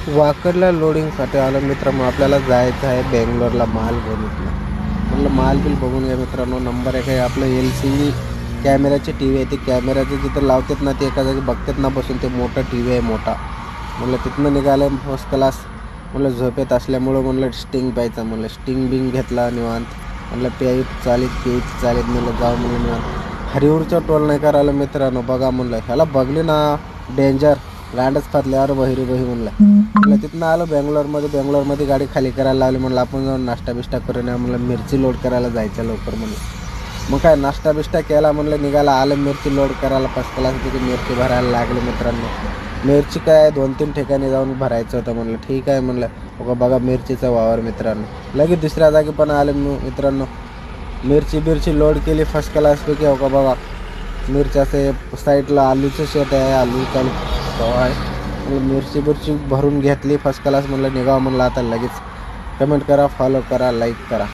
वाकडला लोडिंगसाठी आलो मित्रांनो. आपल्याला जायचं आहे बेंगलोरला माल बघितला. म्हटलं माल बिल बघून घ्या मित्रांनो. नंबर एक आहे आपलं LCD कॅमेऱ्याची टी व्ही आहे. ती कॅमेऱ्याचं जिथं लावतात ना ते एका जागी बघतात ना बसून. ते मोठं टी व्ही आहे मोठा. म्हटलं तिथनं निघालं फर्स्ट क्लास. म्हटलं झोपेत असल्यामुळं म्हणलं स्टिंग प्यायचा. म्हणलं स्टिंग बिंग घेतला निवांत. म्हटलं प्यायत चालीत म्हणलं जाऊ म्हणलं निवांत. हरिहरचा टोल नाही करायला मित्रांनो. बघा म्हणलं ह्याला बघले ना डेंजर गांडच फाटल्यावर बहिरी म्हणलं तिथनं आलो बेंगलोरमध्ये गाडी खाली करायला लावली. म्हणलं आपण जाऊन नाश्ता बिष्टा करून या. म्हणलं मिरची लोड करायला जायचं लवकर म्हणलं. मग काय नाश्ता बिष्टा केला. म्हणलं निघाला आलं मिरची लोड करायला. फर्स्ट क्लास तिथे मिरची भरायला लागली मित्रांनो. मिरची काय 2-3 ठिकाणी जाऊन भरायचं होतं. म्हणलं ठीक आहे म्हणलं बघा मिरचीचा वावर मित्रांनो. लगेच दुसऱ्या जागी पण आले मित्रांनो. मिरची लोड केली फर्स्ट क्लासपैकी. बघा मिरच्याचे साईडला आलूचं शेत आहे. आलू चालू आहे. मिरची भरून घेतली फर्स्ट क्लास. म्हणलं निघावं म्हणलं आता लगेच. कमेंट करा, फॉलो करा, लाईक करा.